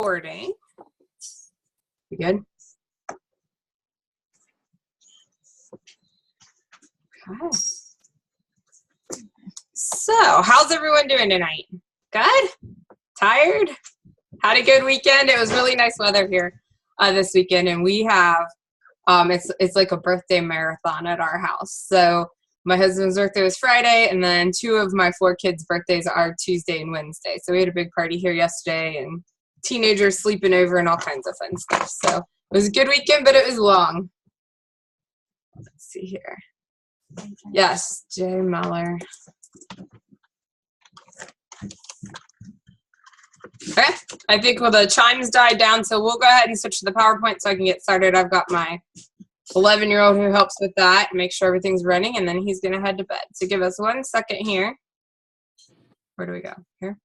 Recording. You good? Okay. So, how's everyone doing tonight? Good? Tired? Had a good weekend? It was really nice weather here this weekend, and we have it's like a birthday marathon at our house. So my husband's birthday was Friday, and then 2 of my 4 kids' birthdays are Tuesday and Wednesday. So we had a big party here yesterday, and teenagers sleeping over and all kinds of fun stuff. So it was a good weekend, but it was long. Let's see here. Yes, Jay Meller. Okay, I think the chimes died down, so we'll go ahead and switch to the PowerPoint so I can get started. I've got my 11-year-old who helps with that and make sure everything's running, and then he's going to head to bed. So give us 1 second here. Where do we go? Here?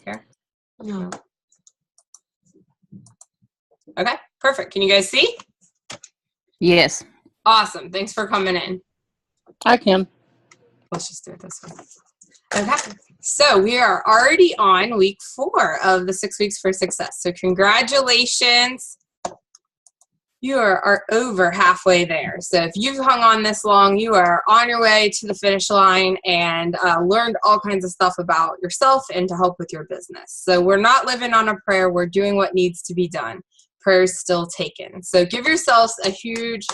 Here? No. Okay, perfect. Can you guys see? Yes. Awesome. Thanks for coming in. I can. Let's just do it this way. Okay. So we are already on week 4 of the 6 weeks for success. So congratulations. You are over halfway there. So if you've hung on this long, you are on your way to the finish line and learned all kinds of stuff about yourself and to help with your business. So we're not living on a prayer. We're doing what needs to be done. Prayer's still taken. So give yourselves a huge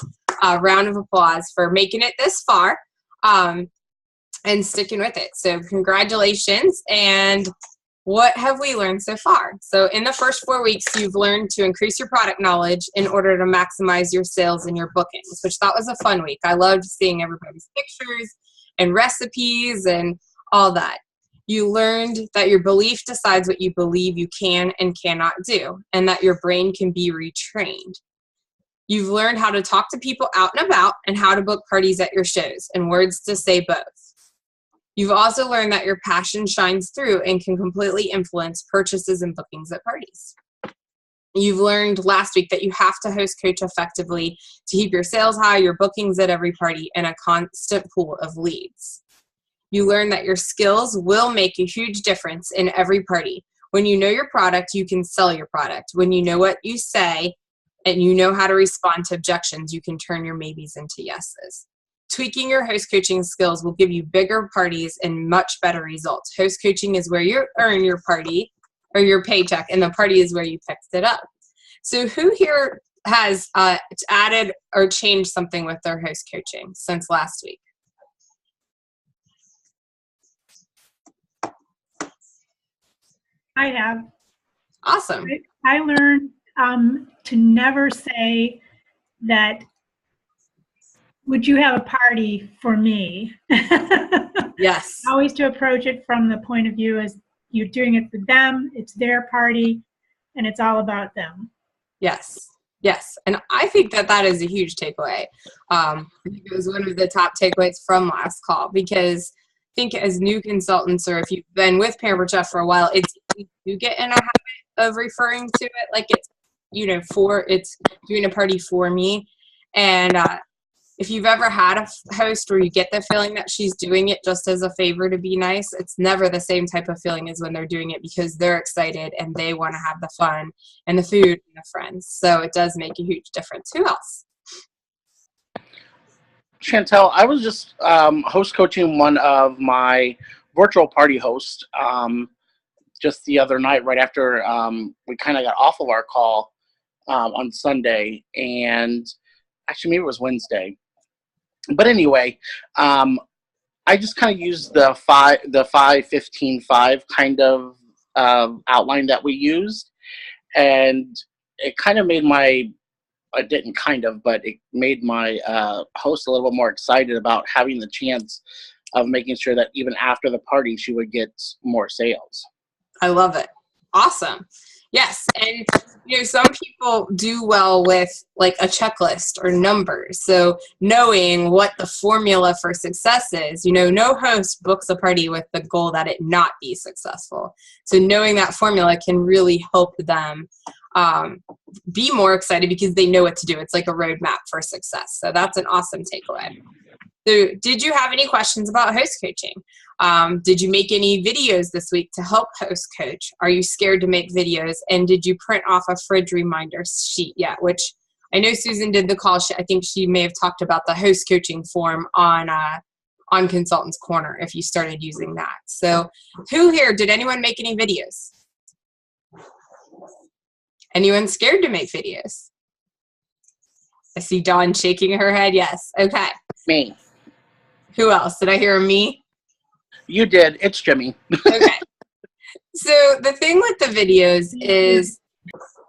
round of applause for making it this far and sticking with it. So congratulations. And what have we learned so far? So in the first 4 weeks, you've learned to increase your product knowledge in order to maximize your sales and your bookings, which that was a fun week. I loved seeing everybody's pictures and recipes and all that. You learned that your belief decides what you believe you can and cannot do, and that your brain can be retrained. You've learned how to talk to people out and about and how to book parties at your shows and words to say both. You've also learned that your passion shines through and can completely influence purchases and bookings at parties. You've learned last week that you have to host coach effectively to keep your sales high, your bookings at every party, and a constant pool of leads. You learned that your skills will make a huge difference in every party. When you know your product, you can sell your product. When you know what you say and you know how to respond to objections, you can turn your maybes into yeses. Tweaking your host coaching skills will give you bigger parties and much better results. Host coaching is where you earn your party or your paycheck, and the party is where you picked it up. So who here has added or changed something with their host coaching since last week? I have. Awesome. I learned to never say that, would you have a party for me? Yes. Always to approach it from the point of view as you're doing it for them, it's their party, and it's all about them. Yes. Yes. And I think that that is a huge takeaway. I think it was one of the top takeaways from last call, because I think as new consultants, or if you've been with Pampered Chef for a while, it's you get in a habit of referring to it like it's, it's doing a party for me. And if you've ever had a host where you get the feeling that she's doing it just as a favor to be nice, it's never the same type of feeling as when they're doing it because they're excited and they want to have the fun and the food and the friends. So it does make a huge difference. Who else? Chantel, I was just host coaching one of my virtual party hosts just the other night, right after we kind of got off of our call on Sunday, and actually maybe it was Wednesday. But anyway, I just kind of used the 5-15-5 kind of outline that we used, and it kind of made it made my host a little bit more excited about having the chance of making sure that even after the party, she would get more sales. I love it. Awesome. Yes. And, some people do well with like a checklist or numbers. So knowing what the formula for success is, no host books a party with the goal that it not be successful. So knowing that formula can really help them be more excited because they know what to do. It's like a roadmap for success. So that's an awesome takeaway. So did you have any questions about host coaching? Did you make any videos this week to help host coach? Are you scared to make videos? And did you print off a fridge reminder sheet yet? Which I know Susan did the call. I think she may have talked about the host coaching form on Consultants Corner if you started using that. So who here, did anyone make any videos? Anyone scared to make videos? I see Dawn shaking her head. Yes. Okay. Me. Who else? Did I hear a me? You did. It's Jimmy. Okay. So the thing with the videos is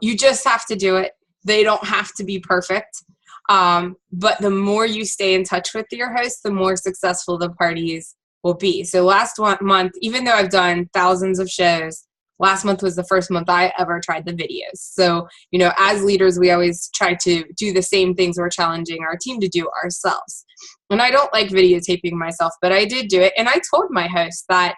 you just have to do it. They don't have to be perfect. But the more you stay in touch with your host, the more successful the parties will be. So last month, even though I've done thousands of shows, last month was the first month I ever tried the videos. So, you know, as leaders, we always try to do the same things we're challenging our team to do ourselves. And I don't like videotaping myself, but I did do it. And I told my host that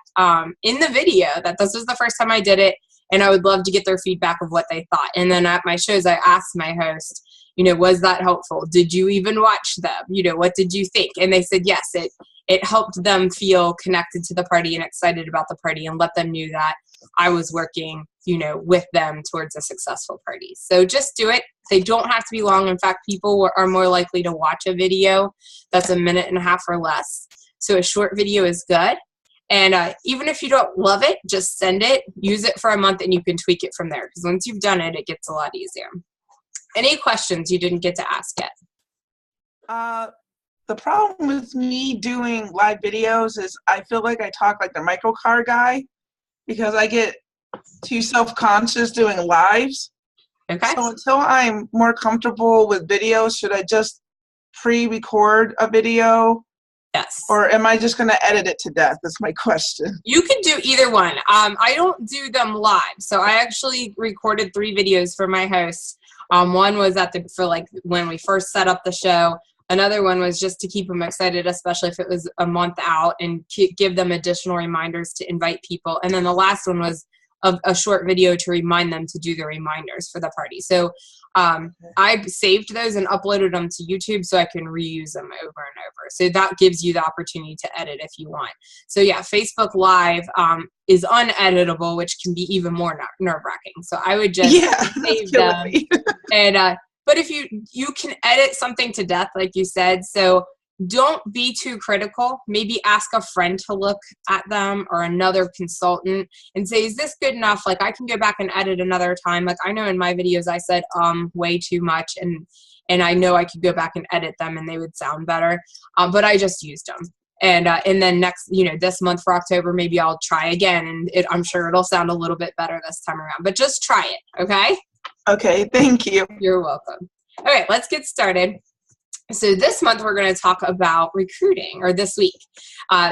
in the video that this was the first time I did it, and I would love to get their feedback of what they thought. And then at my shows, I asked my host, you know, was that helpful? Did you even watch them? You know, what did you think? And they said, yes, it helped them feel connected to the party and excited about the party and let them know that I was working, you know, with them towards a successful party. So just do it. They don't have to be long. In fact, people are more likely to watch a video that's a minute and a half or less. So a short video is good. And even if you don't love it, just send it, use it for a month, and you can tweak it from there. Because once you've done it, it gets a lot easier. Any questions you didn't get to ask yet? The problem with me doing live videos is I feel like I talk like the microcar guy because I get too self-conscious doing lives. Okay. So until I'm more comfortable with videos, should I just pre-record a video? Yes. Or am I just going to edit it to death? That's my question. You can do either one. I don't do them live. So I actually recorded 3 videos for my hosts. One was for like when we first set up the show. Another one was just to keep them excited, especially if it was a month out, and give them additional reminders to invite people. And then the last one was a short video to remind them to do the reminders for the party. So I saved those and uploaded them to YouTube so I can reuse them over and over. So that gives you the opportunity to edit if you want. So yeah, Facebook Live is uneditable, which can be even more nerve-wracking. So I would just save them. And but if you can edit something to death, like you said, so don't be too critical. Maybe ask a friend to look at them or another consultant and say, is this good enough? Like, I can go back and edit another time. Like, I know in my videos I said way too much, and I know I could go back and edit them and they would sound better. But I just used them. And then next, this month for October, maybe I'll try again, and I'm sure it'll sound a little bit better this time around. But just try it, okay? Okay, thank you. You're welcome. All right, let's get started. So this month we're going to talk about recruiting, or this week.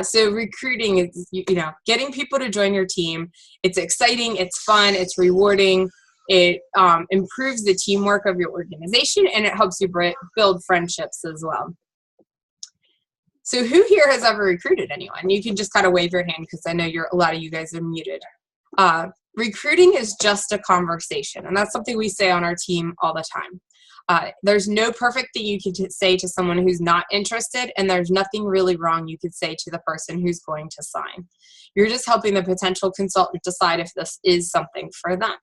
So recruiting is, getting people to join your team. It's exciting, it's fun, it's rewarding. It improves the teamwork of your organization, and it helps you build friendships as well. So who here has ever recruited anyone? You can just kind of wave your hand because I know a lot of you guys are muted. Recruiting is just a conversation, and that's something we say on our team all the time. There's no perfect thing you could say to someone who's not interested, and there's nothing really wrong you could say to the person who's going to sign. You're just helping the potential consultant decide if this is something for them.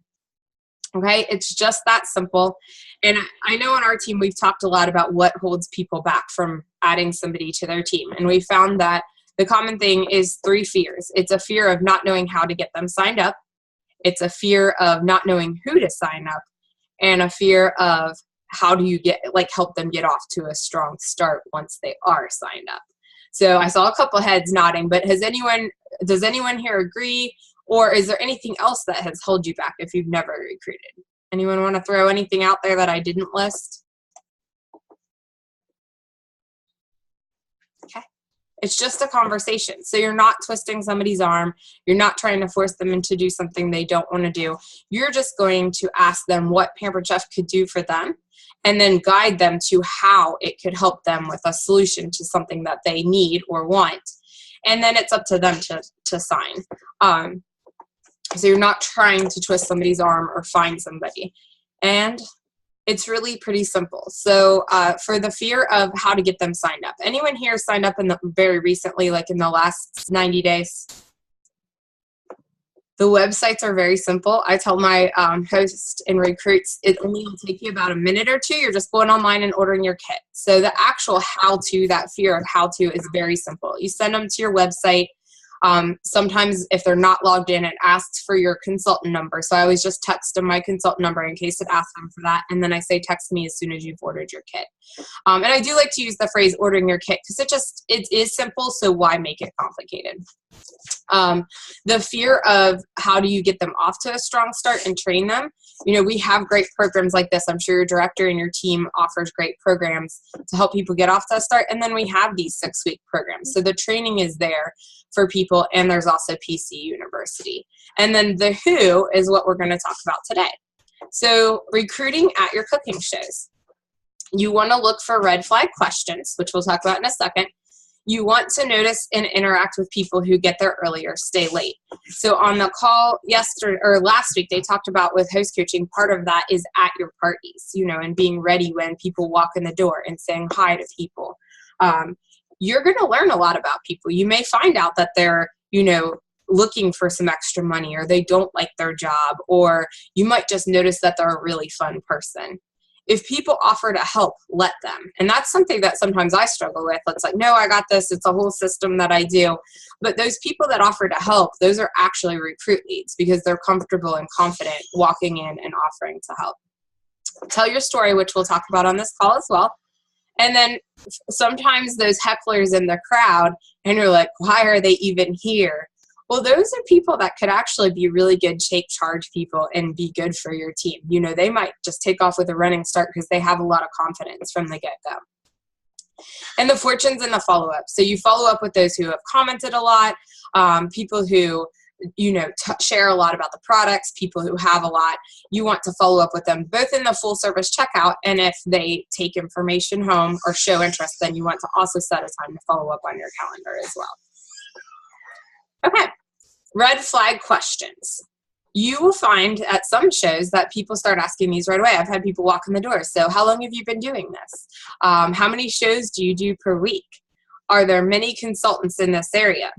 Okay, it's just that simple. And I know on our team we've talked a lot about what holds people back from adding somebody to their team, and we found that the common thing is 3 fears. It's a fear of not knowing how to get them signed up. It's a fear of not knowing who to sign up, and a fear of how do you help them get off to a strong start once they are signed up. So I saw a couple heads nodding, but does anyone here agree, or is there anything else that has held you back if you've never recruited? Anyone want to throw anything out there that I didn't list? Okay. It's just a conversation. So you're not twisting somebody's arm. You're not trying to force them into do something they don't want to do. You're just going to ask them what Pampered Chef could do for them, and then guide them to how it could help them with a solution to something that they need or want. And then it's up to them to sign. So you're not trying to twist somebody's arm or find somebody. And It's really pretty simple. So for the fear of how to get them signed up, anyone here signed up very recently, like in the last 90 days? The websites are very simple. I tell my hosts and recruits, it only will take you about a minute or two. You're just going online and ordering your kit. So the actual how-to, that fear of how-to is very simple. You send them to your website. Sometimes if they're not logged in, it asks for your consultant number. So I always just text them my consultant number in case it asks them for that. And then I say, text me as soon as you've ordered your kit. And I do like to use the phrase ordering your kit because it is simple. So why make it complicated? The fear of how do you get them off to a strong start and train them? We have great programs like this. I'm sure your director and your team offers great programs to help people get off to a start. And then we have these 6-week programs. So the training is there for people, and there's also PC University. And then the who is what we're going to talk about today. So recruiting at your cooking shows. You want to look for red flag questions, which we'll talk about in a second. You want to notice and interact with people who get there earlier, stay late. So on the call last week, they talked about with host coaching, part of that is at your parties, and being ready when people walk in the door and saying hi to people. You're going to learn a lot about people. You may find out that they're, looking for some extra money, or they don't like their job, or you might just notice that they're a really fun person. If people offer to help, let them. And that's something that sometimes I struggle with. It's like, no, I got this. It's a whole system that I do. But those people that offer to help, those are actually recruit leads because they're comfortable and confident walking in and offering to help. Tell your story, which we'll talk about on this call as well. And then sometimes those hecklers in the crowd, and you're like, why are they even here? Well, those are people that could actually be really good take charge people and be good for your team. They might just take off with a running start because they have a lot of confidence from the get-go. And the fortunes and the follow-up. So you follow up with those who have commented a lot, people who share a lot about the products, people who have a lot. You want to follow up with them both in the full service checkout, and if they take information home or show interest, then you want to also set a time to follow up on your calendar as well. Okay, red flag questions. You will find at some shows that people start asking these right away. I've had people walk in the door. So how long have you been doing this? How many shows do you do per week? Are there many consultants in this area?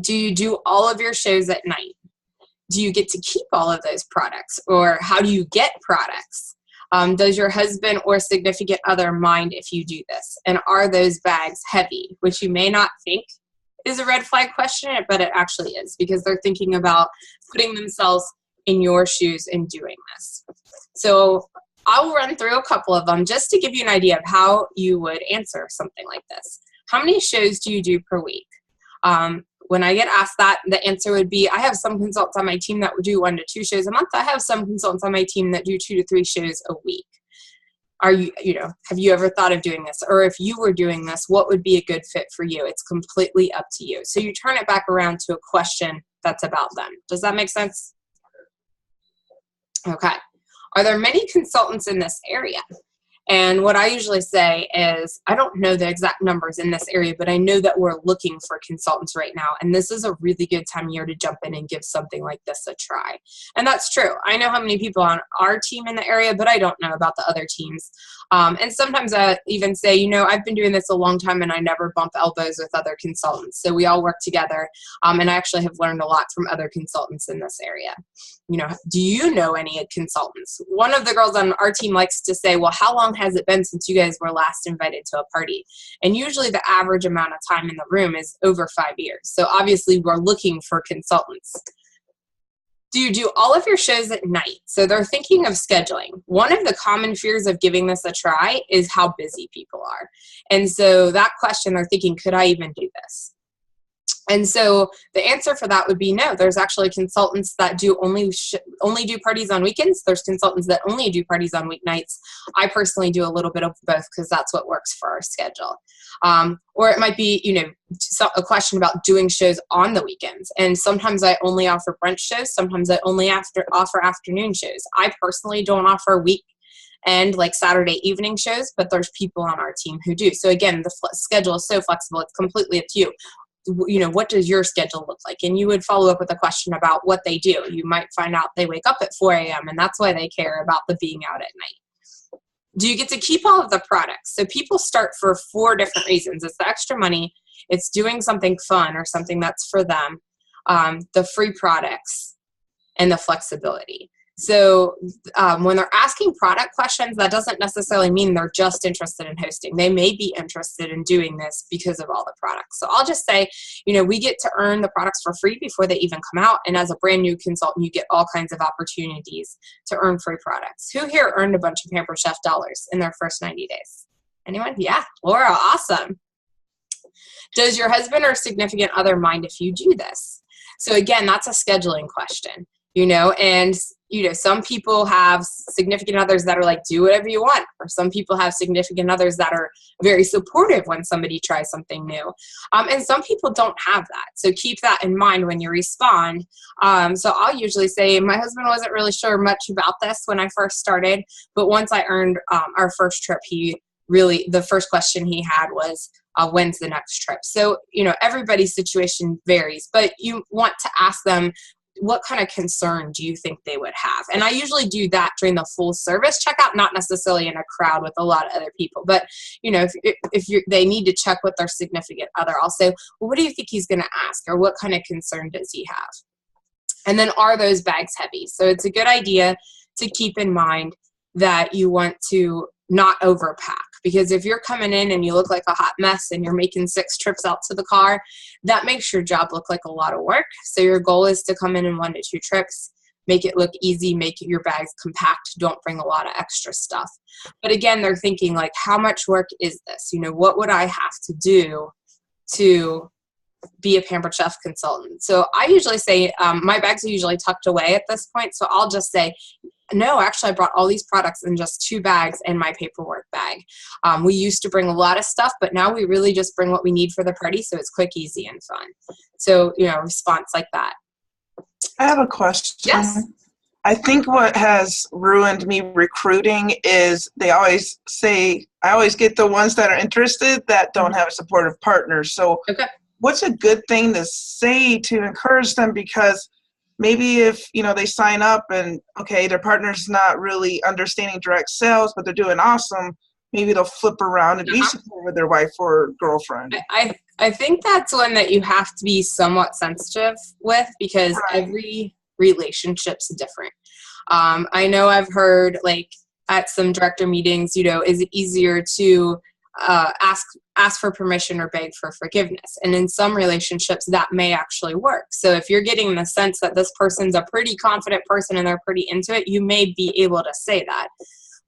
Do you do all of your shows at night? Do you get to keep all of those products? Or how do you get products? Does your husband or significant other mind if you do this? And are those bags heavy? Which you may not think is a red flag question, but it actually is, because they're thinking about putting themselves in your shoes and doing this. So I'll run through a couple of them just to give you an idea of how you would answer something like this. How many shows do you do per week? When I get asked that, the answer would be, I have some consultants on my team that would do 1 to 2 shows a month. I have some consultants on my team that do 2 to 3 shows a week. Are you, have you ever thought of doing this? Or if you were doing this, what would be a good fit for you? It's completely up to you. So you turn it back around to a question that's about them. Does that make sense? Okay. Are there many consultants in this area? And what I usually say is, I don't know the exact numbers in this area, but I know that we're looking for consultants right now. And this is a really good time of year to jump in and give something like this a try. And that's true. I know how many people on our team in the area, but I don't know about the other teams. And sometimes I even say, I've been doing this a long time and I never bump elbows with other consultants. So we all work together. And I actually have learned a lot from other consultants in this area. Do you know any consultants? One of the girls on our team likes to say, well, how long has it been since you guys were last invited to a party? And usually the average amount of time in the room is over 5 years. So obviously we're looking for consultants. Do you do all of your shows at night? So they're thinking of scheduling. One of the common fears of giving this a try is how busy people are. And so that question, they're thinking, could I even do this? And so the answer for that would be no. There's actually consultants that do only do parties on weekends. There's consultants that only do parties on weeknights. I personally do a little bit of both because that's what works for our schedule. Or it might be, a question about doing shows on the weekends. And sometimes I only offer brunch shows. Sometimes I only offer afternoon shows. I personally don't offer week and like Saturday evening shows, but there's people on our team who do. So again, the schedule is so flexible. It's completely up to you. What does your schedule look like? And you would follow up with a question about what they do. You might find out they wake up at 4 a.m. and that's why they care about the being out at night. do you get to keep all of the products? So people start for 4 different reasons. It's the extra money, it's doing something fun or something that's for them, the free products, and the flexibility. So when they're asking product questions, that doesn't necessarily mean they're just interested in hosting. They may be interested in doing this because of all the products. So I'll just say, we get to earn the products for free before they even come out. And as a brand new consultant, you get all kinds of opportunities to earn free products. Who here earned a bunch of Pampered Chef dollars in their first 90 days? Anyone? Yeah, Laura, awesome. Does your husband or significant other mind if you do this? So again, that's a scheduling question, and some people have significant others that are like, do whatever you want. Or some people have significant others that are very supportive when somebody tries something new. And some people don't have that. So keep that in mind when you respond. So I'll usually say, my husband wasn't really sure much about this when I first started, but once I earned our first trip, the first question he had was, when's the next trip? So, everybody's situation varies, but you want to ask them, what kind of concern do you think they would have? And I usually do that during the full service checkout, not necessarily in a crowd with a lot of other people. But, if they need to check with their significant other, I'll say, well, what do you think he's going to ask? Or what kind of concern does he have? And then, are those bags heavy? So it's a good idea to keep in mind that you want to not overpack, because if you're coming in and you look like a hot mess and you're making 6 trips out to the car, that makes your job look like a lot of work. So your goal is to come in 1 to 2 trips, make it look easy, make your bags compact, don't bring a lot of extra stuff. But again, they're thinking like, how much work is this? What would I have to do to be a Pampered Chef consultant? So I usually say, my bags are usually tucked away at this point. So I'll just say, no, actually I brought all these products in just 2 bags and my paperwork bag. We used to bring a lot of stuff, but now we really just bring what we need for the party. So it's quick, easy, and fun. So, response like that. I have a question. Yes. I think what has ruined me recruiting is they always say, I always get the ones that are interested that don't have a supportive partner. So what's a good thing to say to encourage them? Because maybe if, they sign up and, their partner's not really understanding direct sales, but they're doing awesome, maybe they'll flip around and be supportive with their wife or girlfriend. I think that's one that you have to be somewhat sensitive with, because every relationship's different. I know I've heard like at some director meetings, is it easier to ask for permission or beg for forgiveness? And in some relationships that may actually work. So if you're getting the sense that this person's a pretty confident person and they're pretty into it, you may be able to say that.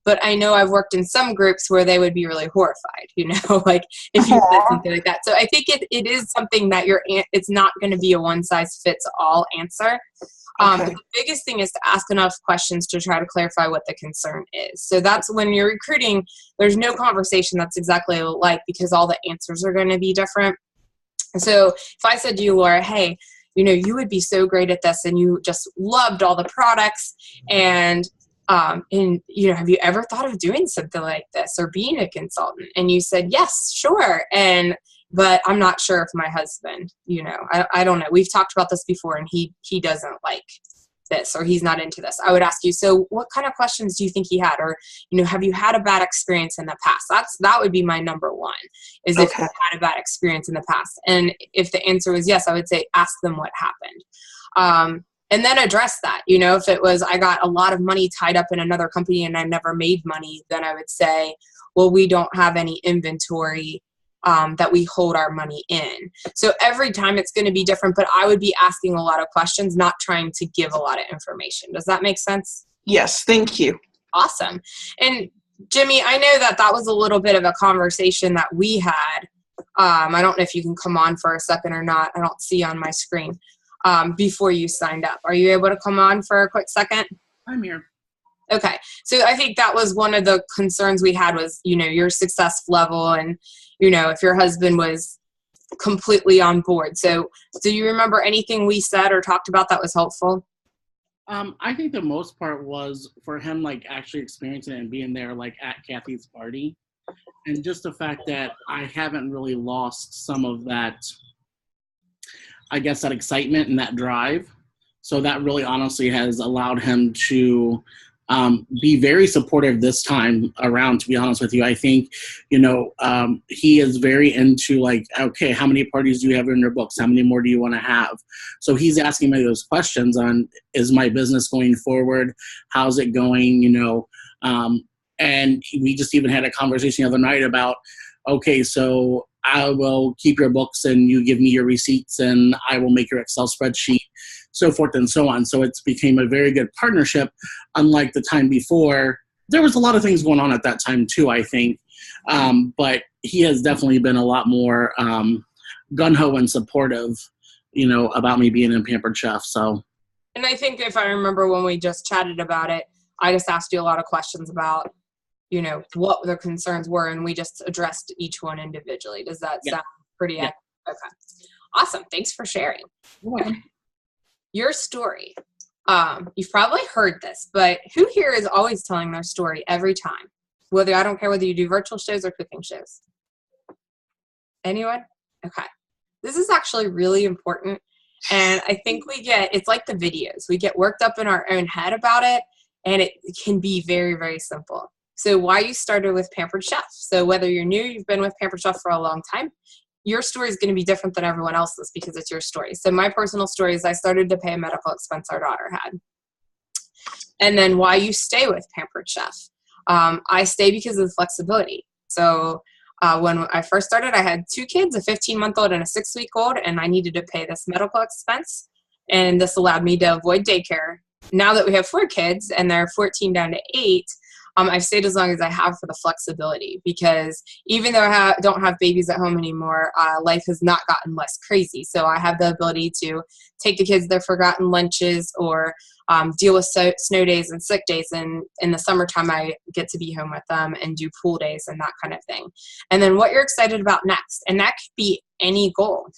But I know I've worked in some groups where they would be really horrified, like if you said something like that. So I think it is something that it's not going to be a one size fits all answer. The biggest thing is to ask enough questions to try to clarify what the concern is. So that's when you're recruiting, there's no conversation that's exactly alike, because all the answers are going to be different. So if I said to you, Laura, hey, you would be so great at this and you just loved all the products and have you ever thought of doing something like this or being a consultant? And you said, yes, sure. But I'm not sure if my husband, I don't know. We've talked about this before and he doesn't like this or he's not into this. I would ask you, so what kind of questions do you think he had? Or, have you had a bad experience in the past? That would be my number one, is if you had a bad experience in the past. And if the answer was yes, I would say, ask them what happened. And then address that. If it was, I got a lot of money tied up in another company and I never made money, then I would say, well, we don't have any inventory that we hold our money in. So every time it's going to be different, but I would be asking a lot of questions, not trying to give a lot of information. Does that make sense? Yes, thank you. Awesome. And Jimmy, I know that was a little bit of a conversation that we had. I don't know if you can come on for a second or not. I don't see on my screen before you signed up. Are you able to come on for a quick second? I'm here. Okay. So I think that was one of the concerns we had was, your success level and, if your husband was completely on board. So do you remember anything we said or talked about that was helpful? I think the most part was for him, like actually experiencing it and being there, like at Kathy's party. And just the fact that I haven't really lost some of that, I guess, that excitement and that drive. So that really honestly has allowed him to be very supportive this time around, to be honest with you. I think, he is very into like, okay, how many parties do you have in your books? How many more do you want to have? So he's asking me those questions on, is my business going forward? How's it going? And we just even had a conversation the other night about, okay, so I will keep your books and you give me your receipts and I will make your Excel spreadsheet, so forth and so on. So it's became a very good partnership. Unlike the time before, there was a lot of things going on at that time too, I think. But he has definitely been a lot more gung-ho and supportive, about me being in Pampered Chef. So, and I think if I remember when we just chatted about it, I just asked you a lot of questions about, what their concerns were, and we just addressed each one individually. Does that sound pretty accurate? Okay. Awesome. Thanks for sharing. Okay. Your story. You've probably heard this, but who here is always telling their story every time? I don't care whether you do virtual shows or cooking shows. Anyone? Okay. This is actually really important. And I think it's like the videos. We get worked up in our own head about it, and it can be very, very simple. So why you started with Pampered Chef. So whether you're new, you've been with Pampered Chef for a long time, your story is going to be different than everyone else's because it's your story. So my personal story is I started to pay a medical expense our daughter had. And then why you stay with Pampered Chef. I stay because of the flexibility. So when I first started, I had 2 kids, a 15-month-old and a 6-week-old, and I needed to pay this medical expense. And this allowed me to avoid daycare. Now that we have 4 kids and they're 14 down to 8, I've stayed as long as I have for the flexibility, because even though I don't have babies at home anymore, life has not gotten less crazy. So I have the ability to take the kids their forgotten lunches or deal with snow days and sick days. And in the summertime, I get to be home with them and do pool days and that kind of thing. And then what you're excited about next, and that could be any goal.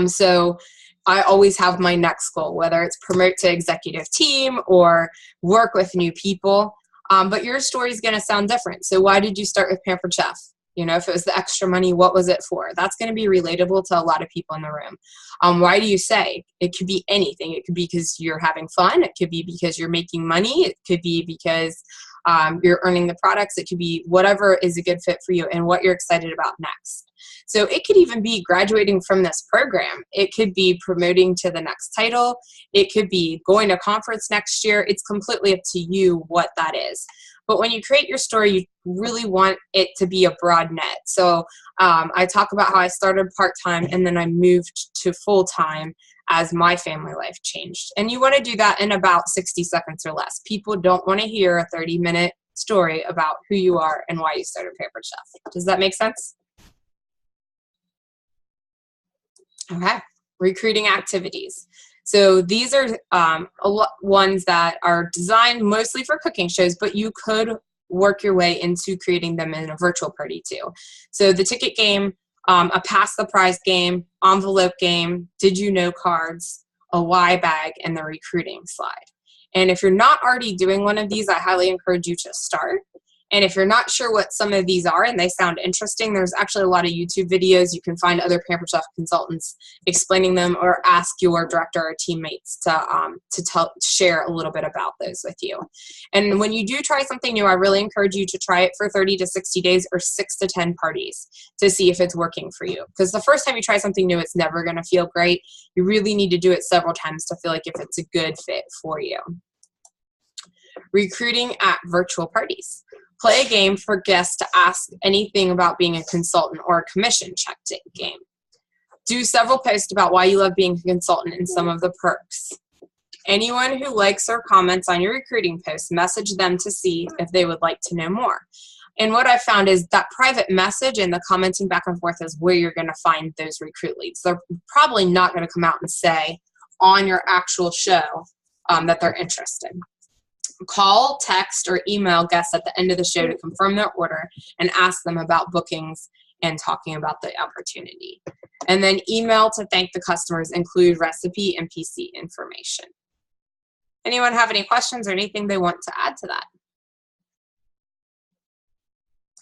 So I always have my next goal, whether it's promote to executive team or work with new people. But your story is going to sound different. So why did you start with Pampered Chef? If it was the extra money, what was it for? That's going to be relatable to a lot of people in the room. Why do you say? It could be anything. It could be because you're having fun. It could be because you're making money. It could be because you're earning the products. It could be whatever is a good fit for you and what you're excited about next. So it could even be graduating from this program. It could be promoting to the next title. It could be going to conference next year. It's completely up to you what that is. But when you create your story, you really want it to be a broad net. So I talk about how I started part-time and then I moved to full-time as my family life changed. And you want to do that in about 60 seconds or less. People don't want to hear a 30-minute story about who you are and why you started Pampered Chef. Does that make sense? Okay. Recruiting activities. So these are ones that are designed mostly for cooking shows, but you could work your way into creating them in a virtual party too. So the ticket game, a pass the prize game, envelope game, did you know cards, a why bag, and the recruiting slide. And if you're not already doing one of these, I highly encourage you to start. And if you're not sure what some of these are and they sound interesting, there's actually a lot of YouTube videos. You can find other Pampered Chef consultants explaining them, or ask your director or teammates to share a little bit about those with you. And when you do try something new, I really encourage you to try it for 30 to 60 days or 6 to 10 parties to see if it's working for you. Because the first time you try something new, it's never going to feel great. You really need to do it several times to feel like if it's a good fit for you. Recruiting at virtual parties. Play a game for guests to ask anything about being a consultant, or a commission check game. Do several posts about why you love being a consultant and some of the perks. Anyone who likes or comments on your recruiting posts, message them to see if they would like to know more. And what I found is that private message and the commenting back and forth is where you're going to find those recruit leads. They're probably not going to come out and say on your actual show that they're interested. Call, text, or email guests at the end of the show to confirm their order and ask them about bookings and talking about the opportunity. And then email to thank the customers, include recipe and PC information. Anyone have any questions or anything they want to add to that?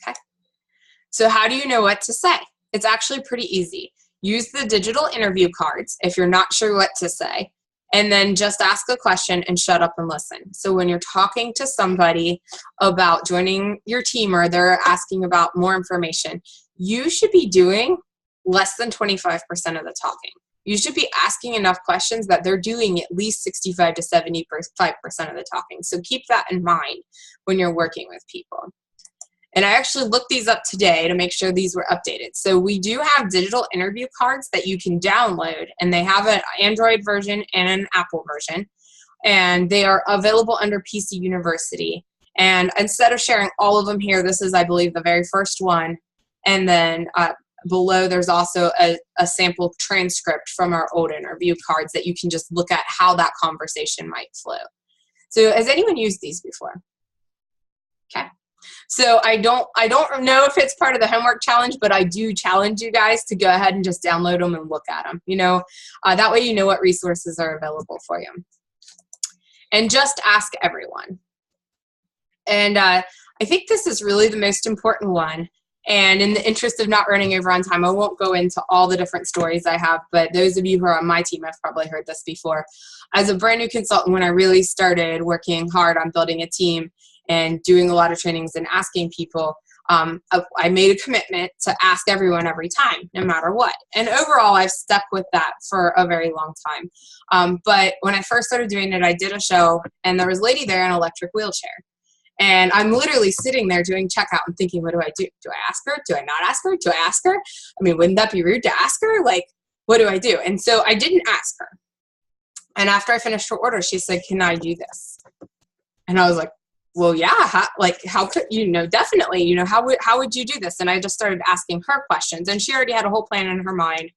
Okay. So how do you know what to say? It's actually pretty easy. Use the digital interview cards if you're not sure what to say. And then just ask a question and shut up and listen. So when you're talking to somebody about joining your team or they're asking about more information, you should be doing less than 25% of the talking. You should be asking enough questions that they're doing at least 65 to 75% of the talking. So keep that in mind when you're working with people. And I actually looked these up today to make sure these were updated. So we do have digital interview cards that you can download, and they have an Android version and an Apple version. And they are available under PC University. And instead of sharing all of them here, this is, I believe, the very first one. And then below, there's also a sample transcript from our old interview cards that you can just look at how that conversation might flow. So has anyone used these before? Okay. So I don't know if it's part of the homework challenge, but I do challenge you guys to go ahead and just download them and look at them. That way you know what resources are available for you. And just ask everyone. And I think this is really the most important one. And in the interest of not running over on time, I won't go into all the different stories I have, but those of you who are on my team have probably heard this before. As a brand new consultant, when I really started working hard on building a team and doing a lot of trainings and asking people, I made a commitment to ask everyone every time, no matter what. And overall, I've stuck with that for a very long time. But when I first started doing it, I did a show, and there was a lady there in an electric wheelchair. And I'm literally sitting there doing checkout and thinking, what do I do? Do I ask her? Do I not ask her? Do I ask her? I mean, wouldn't that be rude to ask her? Like, what do I do? And so I didn't ask her. And after I finished her order, she said, can I do this? And I was like, well, yeah, how could, definitely, how would you do this? And I just started asking her questions, and she already had a whole plan in her mind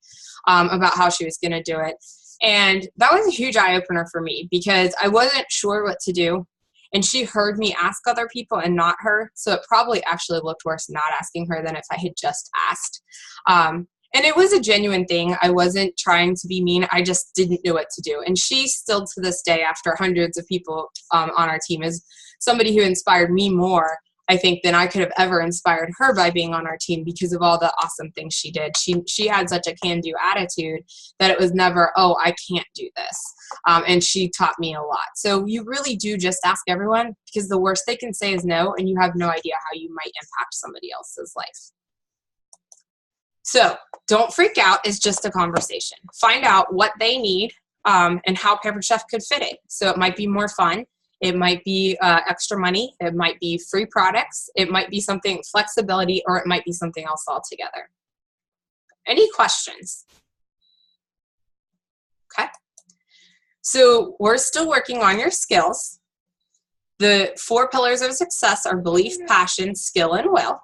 about how she was going to do it. And that was a huge eye opener for me because I wasn't sure what to do. And she heard me ask other people and not her. So it probably actually looked worse not asking her than if I had just asked. And it was a genuine thing. I wasn't trying to be mean. I just didn't know what to do. And she still to this day, after hundreds of people on our team, is somebody who inspired me more, I think, than I could have ever inspired her by being on our team because of all the awesome things she did. She had such a can-do attitude that it was never, oh, I can't do this. And she taught me a lot. So you really do just ask everyone, because the worst they can say is no, and you have no idea how you might impact somebody else's life. So don't freak out. It's just a conversation. Find out what they need and how Pampered Chef could fit it. So it might be more fun. It might be extra money. It might be free products. It might be something flexibility, or it might be something else altogether. Any questions? Okay. So we're still working on your skills. The 4 pillars of success are belief, passion, skill, and will.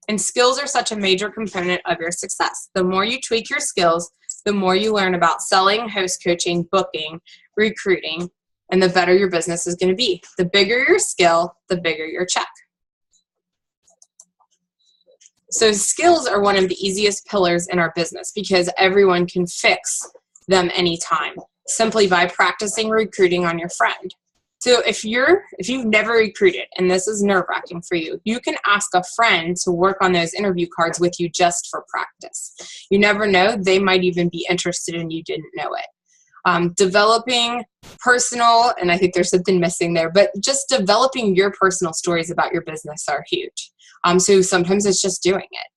And skills are such a major component of your success. The more you tweak your skills, the more you learn about selling, host coaching, booking, recruiting, and the better your business is going to be. The bigger your skill, the bigger your check. So skills are one of the easiest pillars in our business because everyone can fix them anytime simply by practicing recruiting on your friend. So if you've never recruited and this is nerve-wracking for you, you can ask a friend to work on those interview cards with you just for practice. You never know, they might even be interested and you didn't know it. Developing personal, and I think there's something missing there, but just developing your personal stories about your business are huge. So sometimes it's just doing it.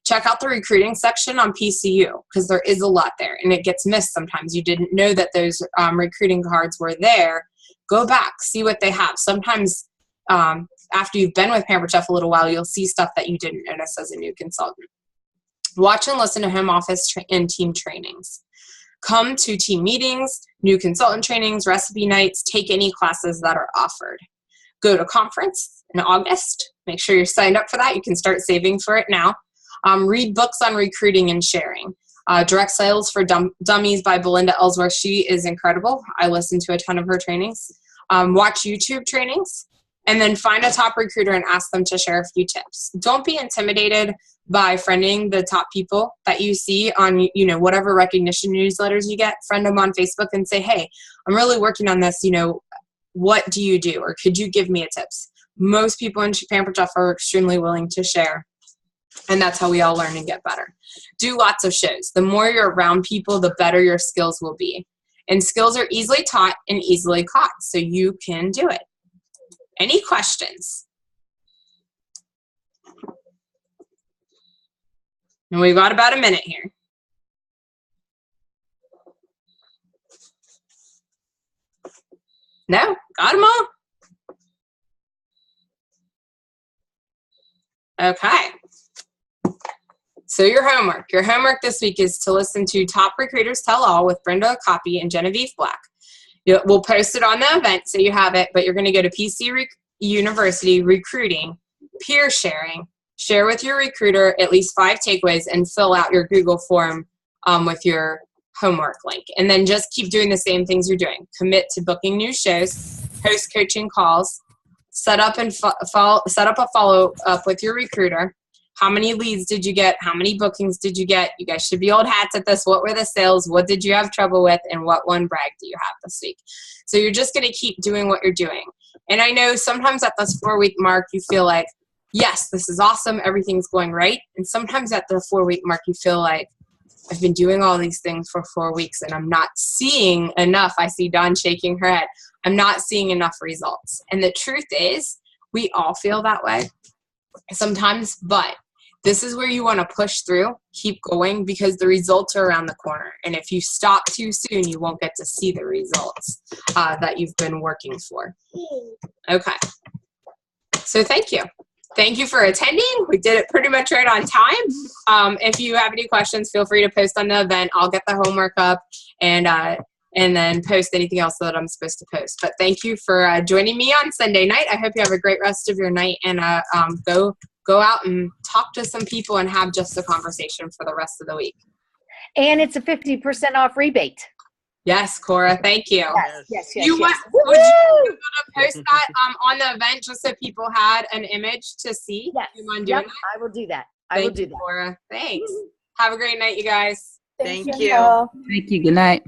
Check out the recruiting section on PCU because there is a lot there and it gets missed sometimes. You didn't know that those recruiting cards were there. Go back, see what they have. Sometimes after you've been with Pampered Chef a little while, you'll see stuff that you didn't notice as a new consultant. Watch and listen to home office and team trainings. Come to team meetings, new consultant trainings, recipe nights, take any classes that are offered. Go to conference in August. Make sure you're signed up for that. You can start saving for it now. Read books on recruiting and sharing. Direct Sales for Dummies by Belinda Ellsworth. She is incredible. I listen to a ton of her trainings. Watch YouTube trainings. And then find a top recruiter and ask them to share a few tips. Don't be intimidated by friending the top people that you see on, whatever recognition newsletters you get. Friend them on Facebook and say, hey, I'm really working on this. What do you do? Or could you give me a tips? Most people in Pampered Chef are extremely willing to share. And that's how we all learn and get better. Do lots of shows. The more you're around people, the better your skills will be. And skills are easily taught and easily caught, so you can do it. Any questions? And we've got about a minute here. No? Got them all? Okay. So your homework this week is to listen to Top Recruiters Tell All with Brenda Okapi and Genevieve Black. We'll post it on the event so you have it, but you're going to go to PC University Recruiting, Peer Sharing, share with your recruiter at least 5 takeaways, and fill out your Google form with your homework link. And then just keep doing the same things you're doing. Commit to booking new shows, host coaching calls, set up a follow-up with your recruiter. How many leads did you get? How many bookings did you get? You guys should be old hats at this. What were the sales? What did you have trouble with? And what one brag do you have this week? So you're just going to keep doing what you're doing. And I know sometimes at this 4-week mark, you feel like, yes, this is awesome. Everything's going right. And sometimes at the 4-week mark, you feel like, I've been doing all these things for 4 weeks and I'm not seeing enough. I see Dawn shaking her head. I'm not seeing enough results. And the truth is, we all feel that way sometimes, but this is where you want to push through, keep going, because the results are around the corner. And if you stop too soon, you won't get to see the results that you've been working for. Okay. So thank you. Thank you for attending. We did it pretty much right on time. If you have any questions, feel free to post on the event. I'll get the homework up and then post anything else that I'm supposed to post. But thank you for joining me on Sunday night. I hope you have a great rest of your night, and go out and talk to some people and have just a conversation for the rest of the week. And it's a 50% off rebate. Yes, Cora, thank you. Yes. Would you be able to post that on the event just so people had an image to see? Yes. You mind doing that? I will do that. Thank you, Cora. Thanks. Have a great night, you guys. Thank you. Thank you. Good night.